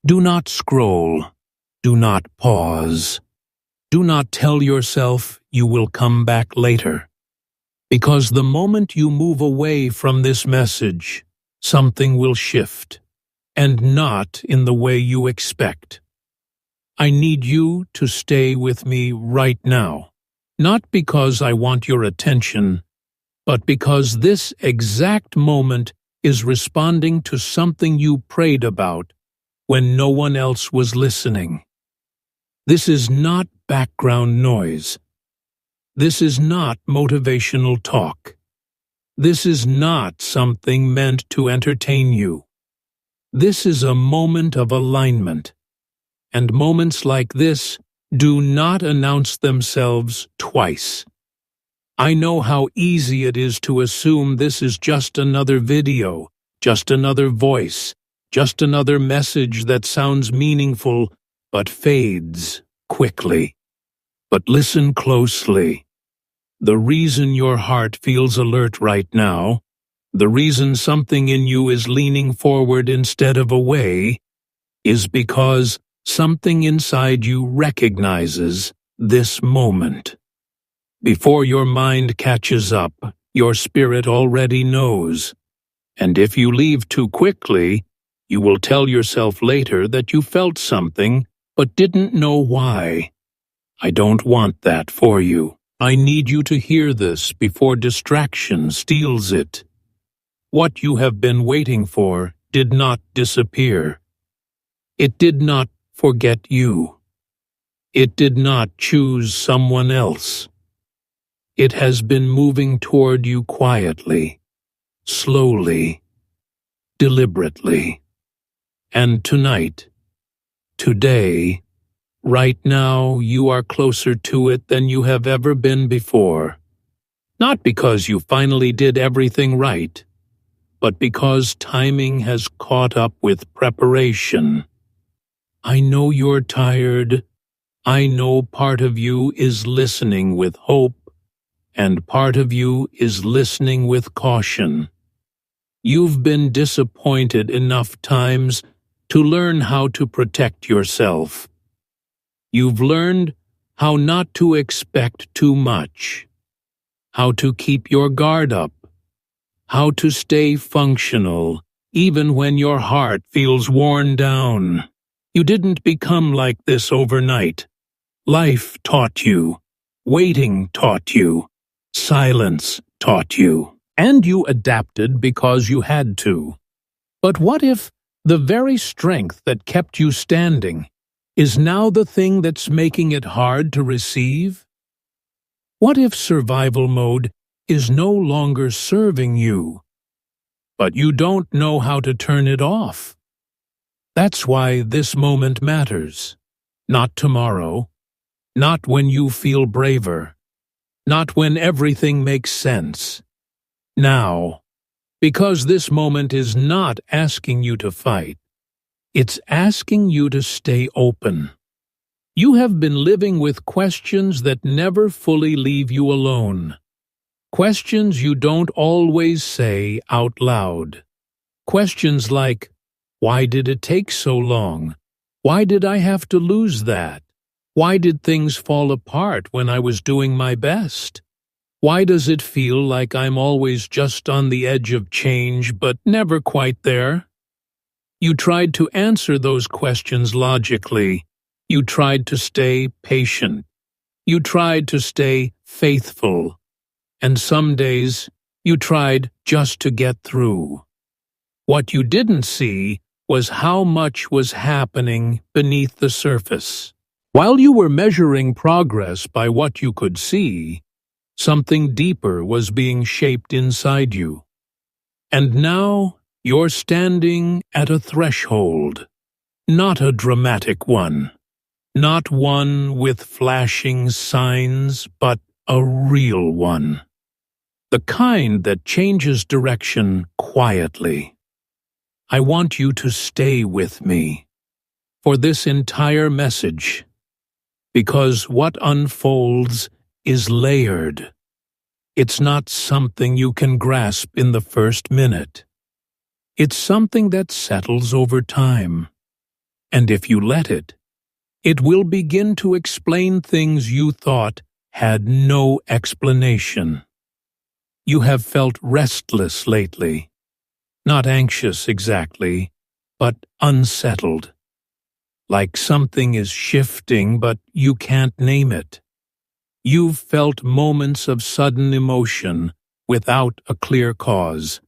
Do not scroll. Do not pause. Do not tell yourself you will come back later. Because the moment you move away from this message, something will shift, and not in the way you expect. I need you to stay with me right now, not because I want your attention, but because this exact moment is responding to something you prayed about when no one else was listening. This is not background noise. This is not motivational talk. This is not something meant to entertain you. This is a moment of alignment, and moments like this do not announce themselves twice. I know how easy it is to assume this is just another video, just another voice, just another message that sounds meaningful but fades quickly. But listen closely. The reason your heart feels alert right now, the reason something in you is leaning forward instead of away, is because something inside you recognizes this moment. Before your mind catches up, your spirit already knows. And if you leave too quickly, you will tell yourself later that you felt something but didn't know why. I don't want that for you. I need you to hear this before distraction steals it. What you have been waiting for did not disappear. It did not forget you. It did not choose someone else. It has been moving toward you quietly, slowly, deliberately. And tonight, today, right now, you are closer to it than you have ever been before. Not because you finally did everything right, but because timing has caught up with preparation. I know you're tired. I know part of you is listening with hope, and part of you is listening with caution. You've been disappointed enough times to learn how to protect yourself. You've learned how not to expect too much, how to keep your guard up, how to stay functional even when your heart feels worn down. You didn't become like this overnight. Life taught you, waiting taught you, silence taught you, and you adapted because you had to. But what if the very strength that kept you standing is now the thing that's making it hard to receive? What if survival mode is no longer serving you, but you don't know how to turn it off? That's why this moment matters. Not tomorrow, not when you feel braver, not when everything makes sense. Now, because this moment is not asking you to fight, it's asking you to stay open. You have been living with questions that never fully leave you alone. Questions you don't always say out loud. Questions like, why did it take so long? Why did I have to lose that? Why did things fall apart when I was doing my best? Why does it feel like I'm always just on the edge of change but never quite there? You tried to answer those questions logically. You tried to stay patient. You tried to stay faithful. And some days, you tried just to get through. What you didn't see was how much was happening beneath the surface. While you were measuring progress by what you could see, something deeper was being shaped inside you. And now you're standing at a threshold, not a dramatic one, not one with flashing signs, but a real one. The kind that changes direction quietly. I want you to stay with me for this entire message, because what unfolds is layered. It's not something you can grasp in the first minute. It's something that settles over time. and if you let it, it will begin to explain things you thought had no explanation. You have felt restless lately, not anxious exactly, but unsettled, like something is shifting but you can't name it. You've felt moments of sudden emotion without a clear cause,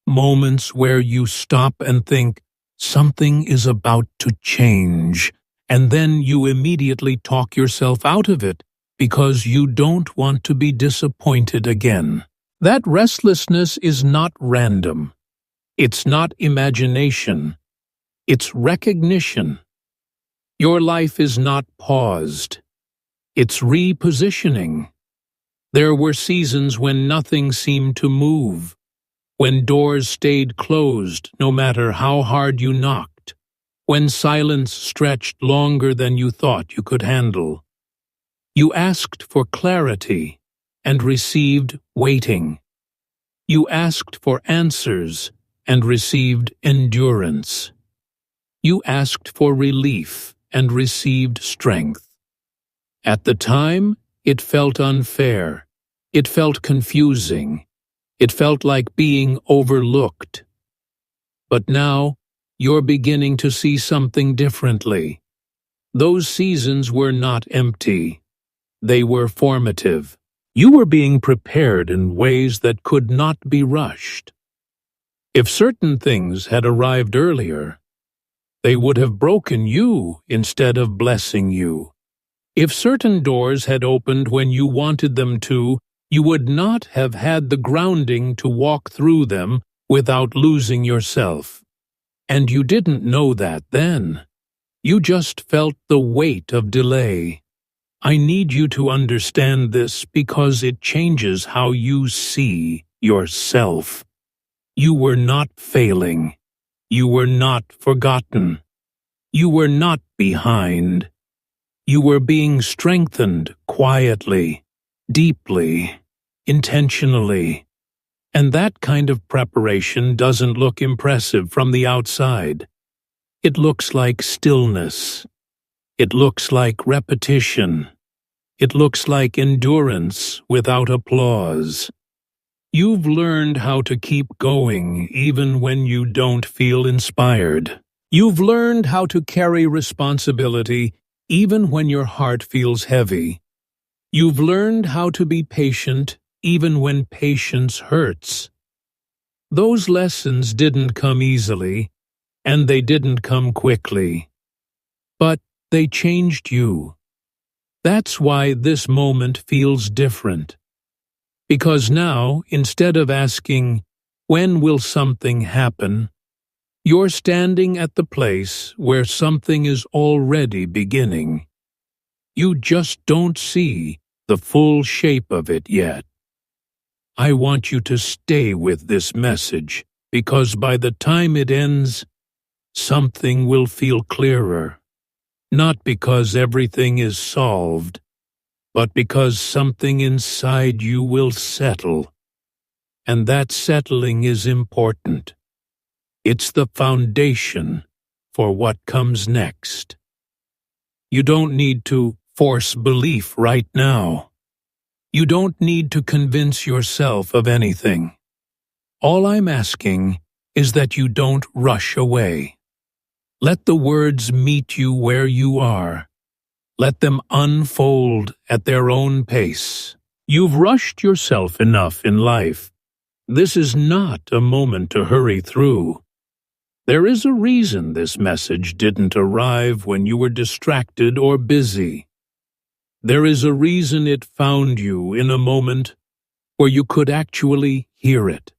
moments where you stop and think something is about to change, and then you immediately talk yourself out of it because you don't want to be disappointed again. That restlessness is not random. It's not imagination. It's recognition. Your life is not paused. It's repositioning. There were seasons when nothing seemed to move, when doors stayed closed no matter how hard you knocked, when silence stretched longer than you thought you could handle. You asked for clarity and received waiting. You asked for answers and received endurance. You asked for relief and received strength. At the time, it felt unfair. It felt confusing. It felt like being overlooked. But now, you're beginning to see something differently. Those seasons were not empty. They were formative. You were being prepared in ways that could not be rushed. If certain things had arrived earlier, they would have broken you instead of blessing you. If certain doors had opened when you wanted them to, you would not have had the grounding to walk through them without losing yourself. And you didn't know that then. You just felt the weight of delay. I need you to understand this because it changes how you see yourself. You were not failing. You were not forgotten. You were not behind. You were being strengthened quietly, deeply, intentionally. And that kind of preparation doesn't look impressive from the outside. It looks like stillness. It looks like repetition. It looks like endurance without applause. You've learned how to keep going even when you don't feel inspired. You've learned how to carry responsibility even when your heart feels heavy. You've learned how to be patient even when patience hurts. Those lessons didn't come easily, and they didn't come quickly. But they changed you. That's why this moment feels different. Because now, instead of asking, "When will something happen?" you're standing at the place where something is already beginning. You just don't see the full shape of it yet. I want you to stay with this message, because by the time it ends, something will feel clearer. Not because everything is solved, but because something inside you will settle. And that settling is important. It's the foundation for what comes next. You don't need to force belief right now. You don't need to convince yourself of anything. All I'm asking is that you don't rush away. Let the words meet you where you are. Let them unfold at their own pace. You've rushed yourself enough in life. This is not a moment to hurry through. There is a reason this message didn't arrive when you were distracted or busy. There is a reason it found you in a moment where you could actually hear it.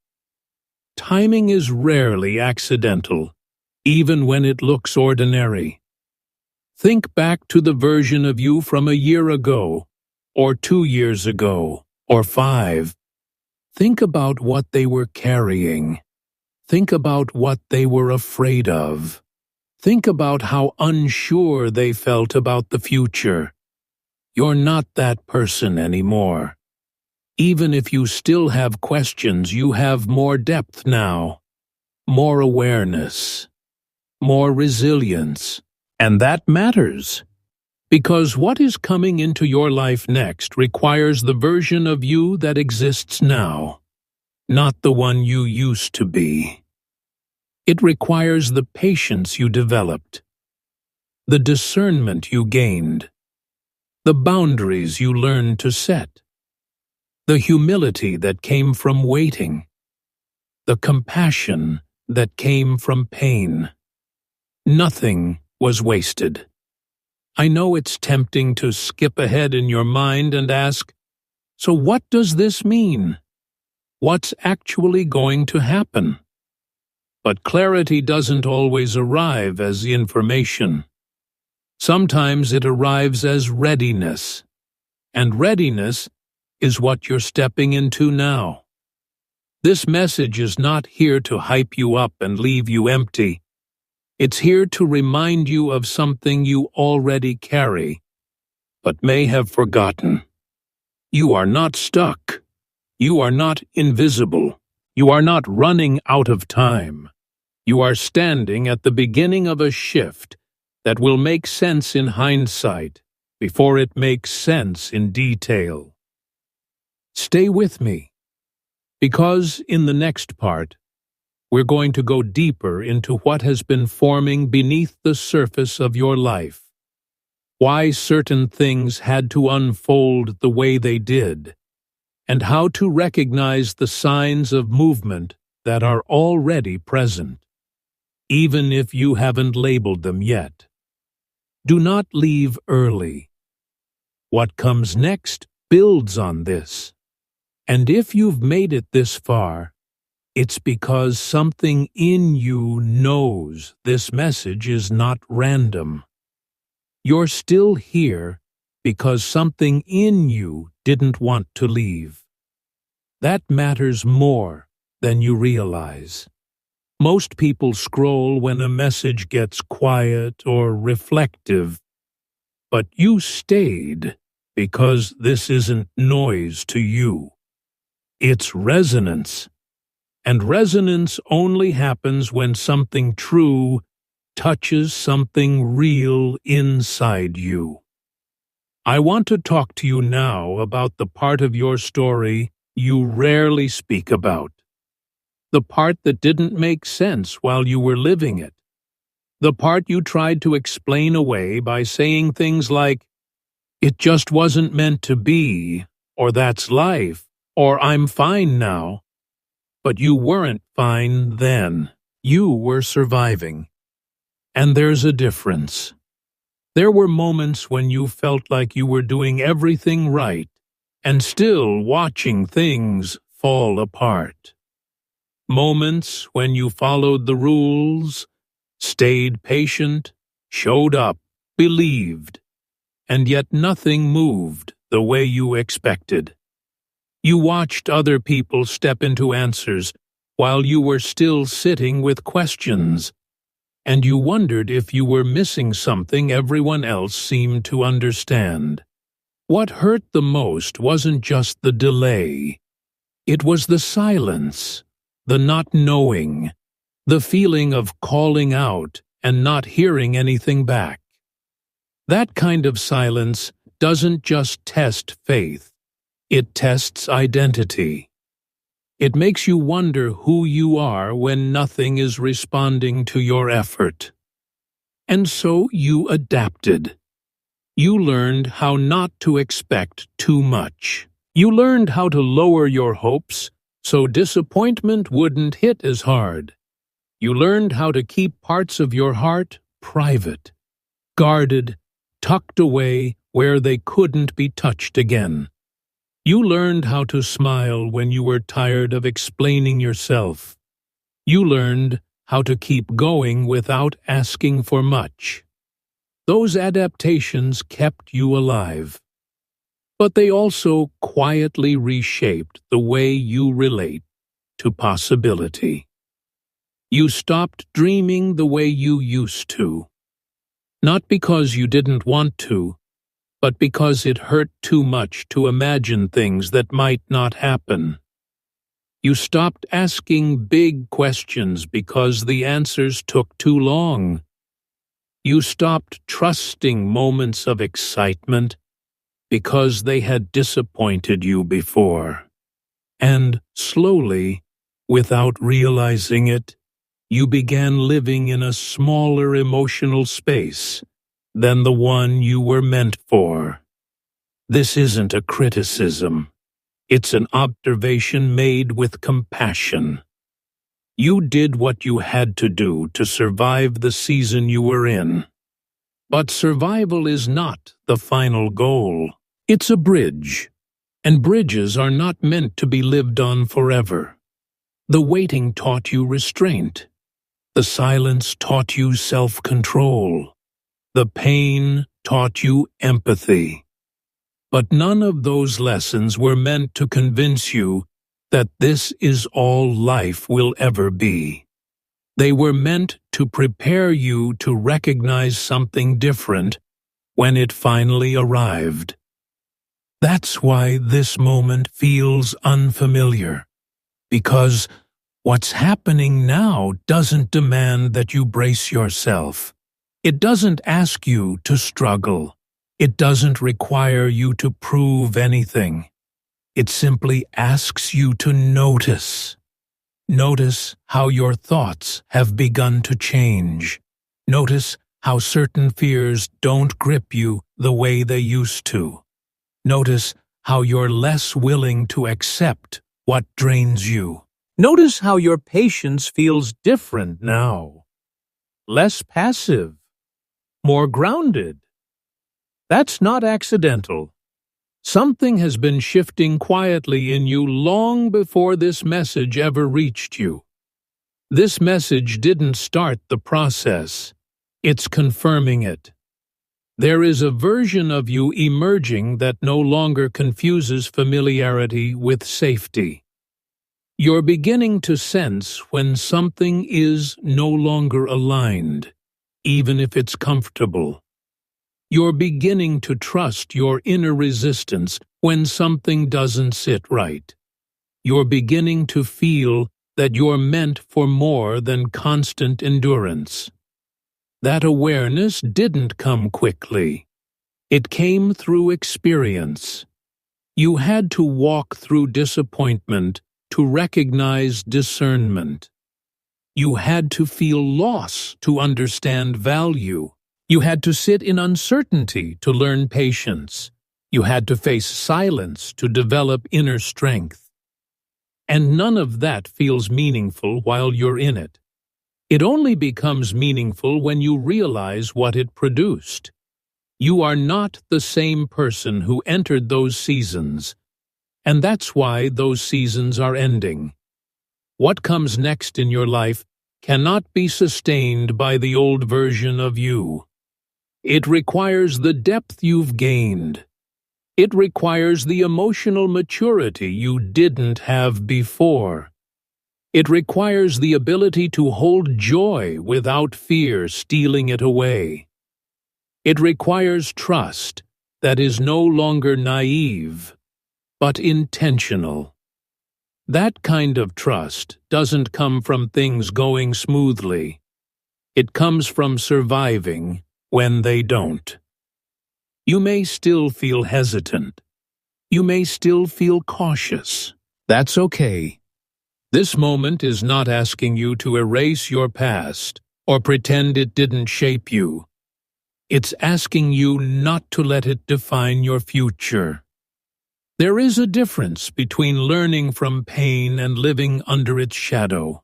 Timing is rarely accidental, even when it looks ordinary. Think back to the version of you from a year ago, or 2 years ago, or 5. Think about what they were carrying. Think about what they were afraid of. Think about how unsure they felt about the future. You're not that person anymore. Even if you still have questions, you have more depth now, more awareness. more resilience. And that matters. Because what is coming into your life next requires the version of you that exists now, not the one you used to be. It requires the patience you developed, the discernment you gained, the boundaries you learned to set, the humility that came from waiting, the compassion that came from pain. Nothing was wasted. I know it's tempting to skip ahead in your mind and ask, so what does this mean? What's actually going to happen? But clarity doesn't always arrive as information. Sometimes it arrives as readiness, and readiness is what you're stepping into now. This message is not here to hype you up and leave you empty. It's here to remind you of something you already carry, but may have forgotten. You are not stuck. You are not invisible. You are not running out of time. You are standing at the beginning of a shift that will make sense in hindsight before it makes sense in detail. Stay with me, because in the next part, we're going to go deeper into what has been forming beneath the surface of your life, why certain things had to unfold the way they did, and how to recognize the signs of movement that are already present, even if you haven't labeled them yet. Do not leave early. What comes next builds on this, and if you've made it this far, it's because something in you knows this message is not random. You're still here because something in you didn't want to leave. That matters more than you realize. Most people scroll when a message gets quiet or reflective, but you stayed because this isn't noise to you. It's resonance. And resonance only happens when something true touches something real inside you. I want to talk to you now about the part of your story you rarely speak about. The part that didn't make sense while you were living it. The part you tried to explain away by saying things like, "It just wasn't meant to be," or "That's life," or "I'm fine now." But you weren't fine then. You were surviving. And there's a difference. There were moments when you felt like you were doing everything right and still watching things fall apart. Moments when you followed the rules, stayed patient, showed up, believed, and yet nothing moved the way you expected. You watched other people step into answers while you were still sitting with questions, and you wondered if you were missing something everyone else seemed to understand. What hurt the most wasn't just the delay. It was the silence, the not knowing, the feeling of calling out and not hearing anything back. That kind of silence doesn't just test faith. It tests identity. It makes you wonder who you are when nothing is responding to your effort. And so you adapted. You learned how not to expect too much. You learned how to lower your hopes so disappointment wouldn't hit as hard. You learned how to keep parts of your heart private, guarded, tucked away where they couldn't be touched again. You learned how to smile when you were tired of explaining yourself. You learned how to keep going without asking for much. Those adaptations kept you alive. But they also quietly reshaped the way you relate to possibility. You stopped dreaming the way you used to. Not because you didn't want to, but because it hurt too much to imagine things that might not happen. You stopped asking big questions because the answers took too long. You stopped trusting moments of excitement because they had disappointed you before. And slowly, without realizing it, you began living in a smaller emotional space than the one you were meant for. This isn't a criticism. It's an observation made with compassion. You did what you had to do to survive the season you were in. But survival is not the final goal. It's a bridge, and bridges are not meant to be lived on forever. The waiting taught you restraint. The silence taught you self-control. The pain taught you empathy. But none of those lessons were meant to convince you that this is all life will ever be. They were meant to prepare you to recognize something different when it finally arrived. That's why this moment feels unfamiliar, because what's happening now doesn't demand that you brace yourself. It doesn't ask you to struggle. It doesn't require you to prove anything. It simply asks you to notice. Notice how your thoughts have begun to change. Notice how certain fears don't grip you the way they used to. Notice how you're less willing to accept what drains you. Notice how your patience feels different now. Less passive. More grounded. That's not accidental. Something has been shifting quietly in you long before this message ever reached you. This message didn't start the process. It's confirming it. There is a version of you emerging that no longer confuses familiarity with safety. You're beginning to sense when something is no longer aligned, even if it's comfortable. You're beginning to trust your inner resistance when something doesn't sit right. You're beginning to feel that you're meant for more than constant endurance. That awareness didn't come quickly. It came through experience. You had to walk through disappointment to recognize discernment. You had to feel loss to understand value. You had to sit in uncertainty to learn patience. You had to face silence to develop inner strength. And none of that feels meaningful while you're in it. It only becomes meaningful when you realize what it produced. You are not the same person who entered those seasons, and that's why those seasons are ending. What comes next in your life cannot be sustained by the old version of you. It requires the depth you've gained. It requires the emotional maturity you didn't have before. It requires the ability to hold joy without fear stealing it away. It requires trust that is no longer naive, but intentional. That kind of trust doesn't come from things going smoothly. It comes from surviving when they don't. You may still feel hesitant. You may still feel cautious. That's okay. This moment is not asking you to erase your past or pretend it didn't shape you. It's asking you not to let it define your future. There is a difference between learning from pain and living under its shadow.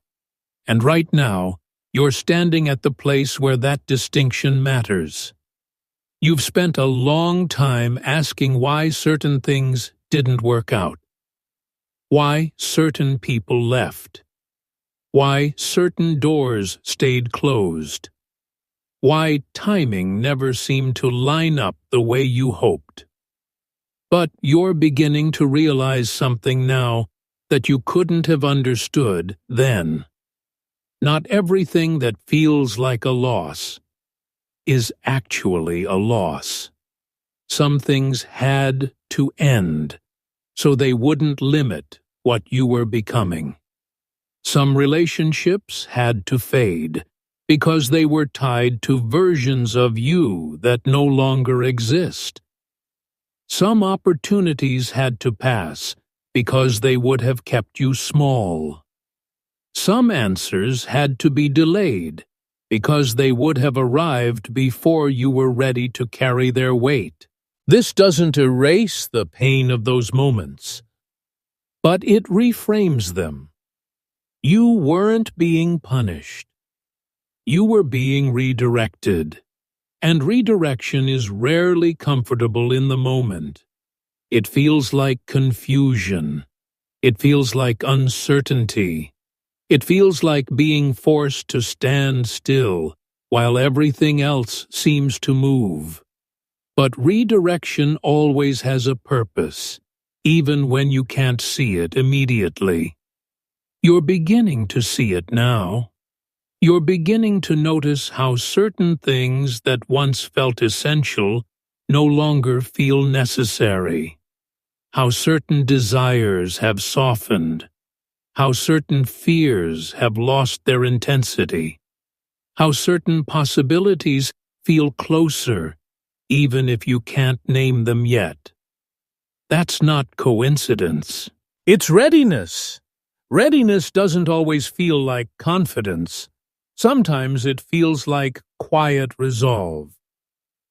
And right now, you're standing at the place where that distinction matters. You've spent a long time asking why certain things didn't work out. Why certain people left. Why certain doors stayed closed. Why timing never seemed to line up the way you hoped. But you're beginning to realize something now that you couldn't have understood then. Not everything that feels like a loss is actually a loss. Some things had to end so they wouldn't limit what you were becoming. Some relationships had to fade because they were tied to versions of you that no longer exist. Some opportunities had to pass because they would have kept you small. Some answers had to be delayed because they would have arrived before you were ready to carry their weight. This doesn't erase the pain of those moments, but it reframes them. You weren't being punished. You were being redirected, and redirection is rarely comfortable in the moment. It feels like confusion. It feels like uncertainty. It feels like being forced to stand still while everything else seems to move. But redirection always has a purpose, even when you can't see it immediately. You're beginning to see it now. You're beginning to notice how certain things that once felt essential no longer feel necessary. How certain desires have softened. How certain fears have lost their intensity. How certain possibilities feel closer, even if you can't name them yet. That's not coincidence. It's readiness. Readiness doesn't always feel like confidence. Sometimes it feels like quiet resolve.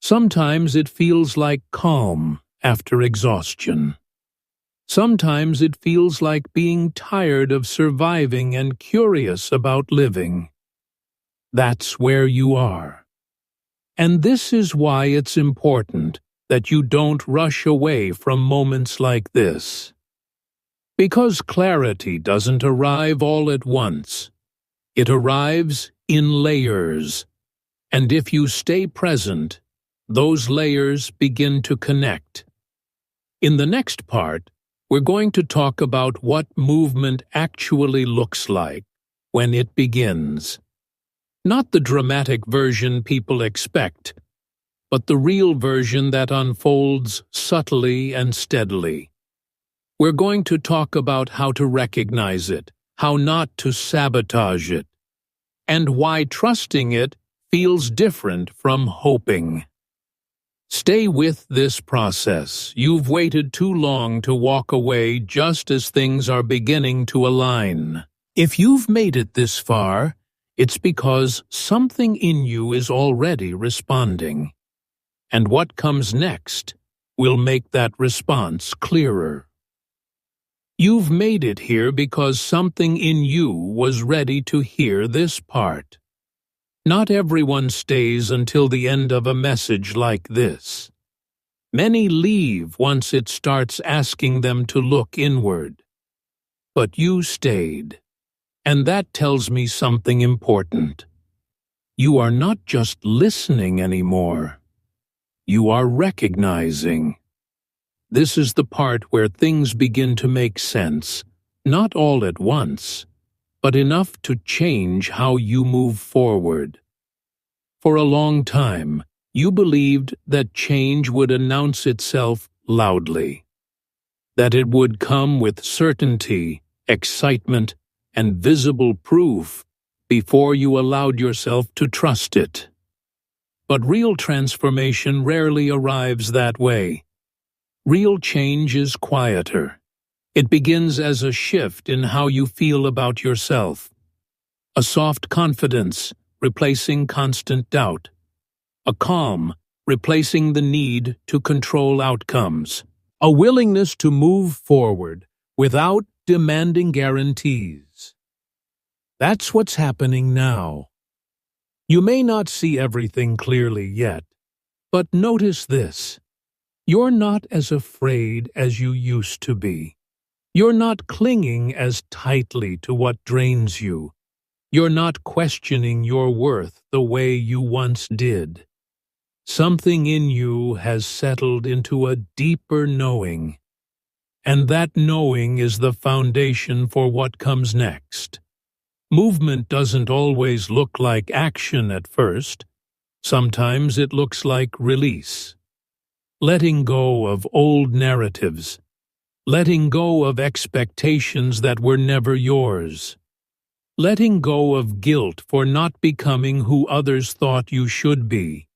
Sometimes it feels like calm after exhaustion. Sometimes it feels like being tired of surviving and curious about living. That's where you are. And this is why it's important that you don't rush away from moments like this. Because clarity doesn't arrive all at once. It arrives in layers. And if you stay present, those layers begin to connect. In the next part, we're going to talk about what movement actually looks like when it begins. Not the dramatic version people expect, but the real version that unfolds subtly and steadily. We're going to talk about how to recognize it, how not to sabotage it, and why trusting it feels different from hoping. Stay with this process. You've waited too long to walk away just as things are beginning to align. If you've made it this far, it's because something in you is already responding. And what comes next will make that response clearer. You've made it here because something in you was ready to hear this part. Not everyone stays until the end of a message like this. Many leave once it starts asking them to look inward. But you stayed, and that tells me something important. You are not just listening anymore. You are recognizing. This is the part where things begin to make sense, not all at once, but enough to change how you move forward. For a long time, you believed that change would announce itself loudly, that it would come with certainty, excitement, and visible proof before you allowed yourself to trust it. But real transformation rarely arrives that way. Real change is quieter. It begins as a shift in how you feel about yourself. A soft confidence replacing constant doubt. A calm replacing the need to control outcomes. A willingness to move forward without demanding guarantees. That's what's happening now. You may not see everything clearly yet, but notice this. You're not as afraid as you used to be. You're not clinging as tightly to what drains you. You're not questioning your worth the way you once did. Something in you has settled into a deeper knowing, and that knowing is the foundation for what comes next. Movement doesn't always look like action at first. Sometimes it looks like release. Letting go of old narratives, letting go of expectations that were never yours, letting go of guilt for not becoming who others thought you should be,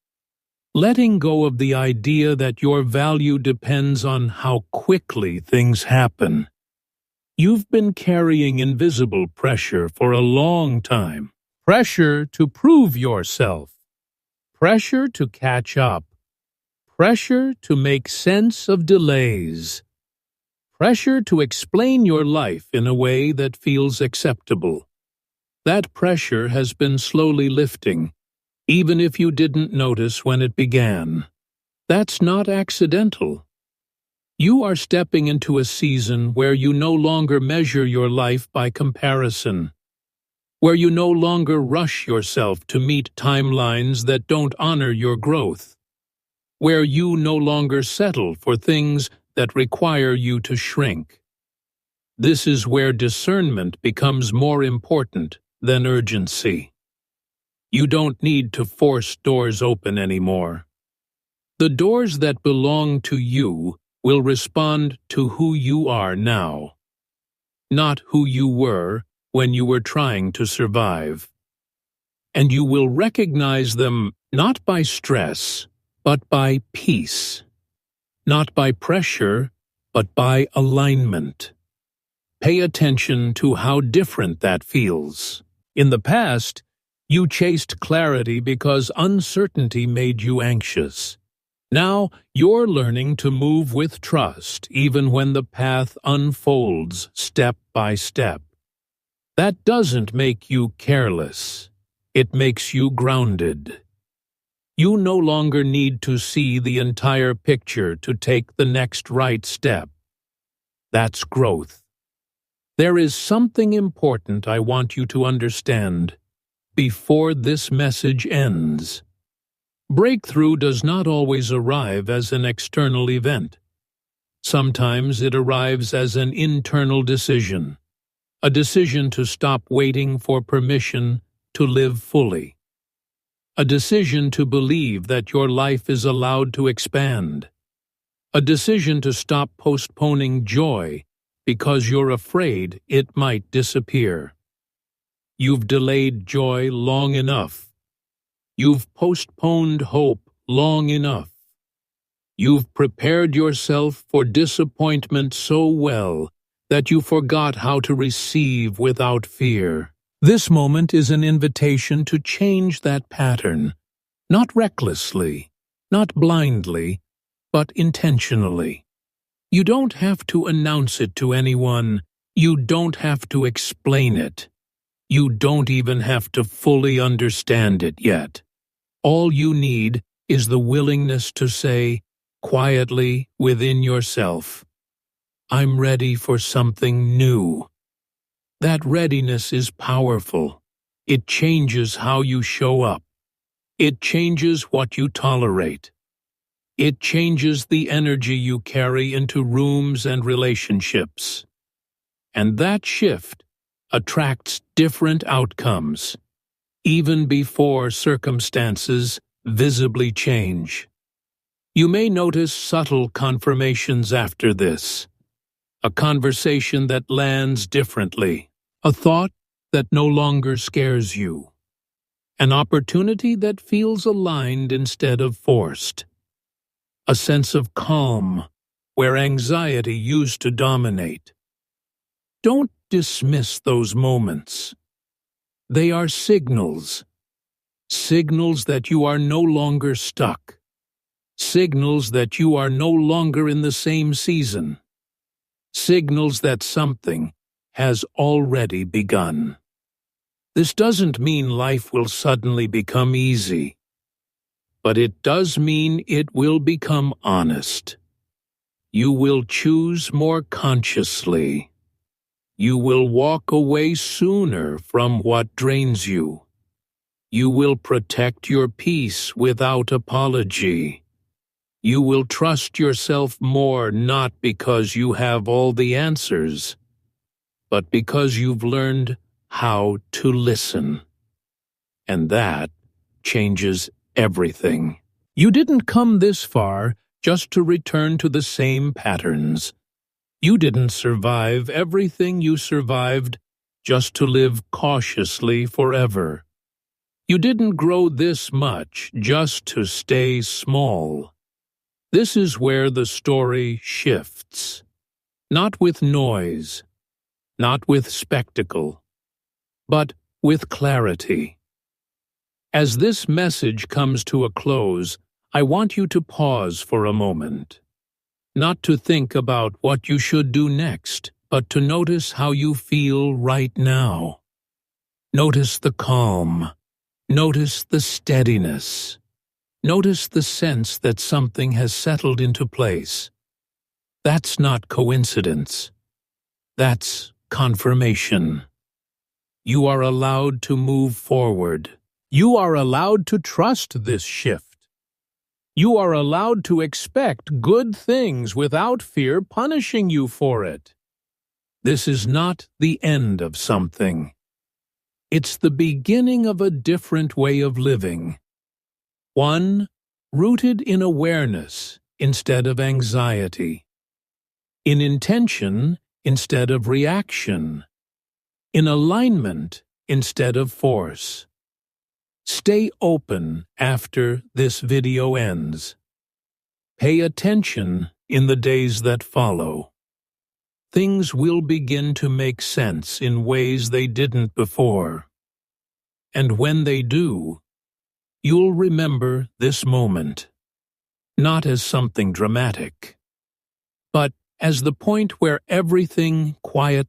letting go of the idea that your value depends on how quickly things happen. You've been carrying invisible pressure for a long time. Pressure to prove yourself. Pressure to catch up. Pressure to make sense of delays. Pressure to explain your life in a way that feels acceptable. That pressure has been slowly lifting, even if you didn't notice when it began. That's not accidental. You are stepping into a season where you no longer measure your life by comparison, where you no longer rush yourself to meet timelines that don't honor your growth, where you no longer settle for things that require you to shrink. This is where discernment becomes more important than urgency. You don't need to force doors open anymore. The doors that belong to you will respond to who you are now, not who you were when you were trying to survive. And you will recognize them not by stress, but by peace, not by pressure, but by alignment. Pay attention to how different that feels. In the past, you chased clarity because uncertainty made you anxious. Now, you're learning to move with trust even when the path unfolds step by step. That doesn't make you careless. It makes you grounded. You no longer need to see the entire picture to take the next right step. That's growth. There is something important I want you to understand before this message ends. Breakthrough does not always arrive as an external event. Sometimes it arrives as an internal decision, a decision to stop waiting for permission to live fully, a decision to believe that your life is allowed to expand, a decision to stop postponing joy because you're afraid it might disappear. You've delayed joy long enough. You've postponed hope long enough. You've prepared yourself for disappointment so well that you forgot how to receive without fear. This moment is an invitation to change that pattern, not recklessly, not blindly, but intentionally. You don't have to announce it to anyone. You don't have to explain it. You don't even have to fully understand it yet. All you need is the willingness to say, quietly within yourself, I'm ready for something new. That readiness is powerful. It changes how you show up. It changes what you tolerate. It changes the energy you carry into rooms and relationships. And that shift attracts different outcomes, even before circumstances visibly change. You may notice subtle confirmations after this. A conversation that lands differently, a thought that no longer scares you, an opportunity that feels aligned instead of forced, a sense of calm where anxiety used to dominate. Don't dismiss those moments. They are signals. Signals that you are no longer stuck. Signals that you are no longer in the same season. Signals that something has already begun. This doesn't mean life will suddenly become easy, but it does mean it will become honest. You will choose more consciously. You will walk away sooner from what drains you. You will protect your peace without apology. You will trust yourself more not because you have all the answers, but because you've learned how to listen. And that changes everything. You didn't come this far just to return to the same patterns. You didn't survive everything you survived just to live cautiously forever. You didn't grow this much just to stay small. This is where the story shifts. Not with noise, not with spectacle, but with clarity. As this message comes to a close, I want you to pause for a moment. Not to think about what you should do next, but to notice how you feel right now. Notice the calm. Notice the steadiness. Notice the sense that something has settled into place. That's not coincidence. That's confirmation. You are allowed to move forward. You are allowed to trust this shift. You are allowed to expect good things without fear punishing you for it. This is not the end of something. It's the beginning of a different way of living. One rooted in awareness instead of anxiety, in intention instead of reaction, in alignment instead of force. Stay open after this video ends. Pay attention in the days that follow. Things will begin to make sense in ways they didn't before. And when they do, you'll remember this moment, not as something dramatic, but as the point where everything quietly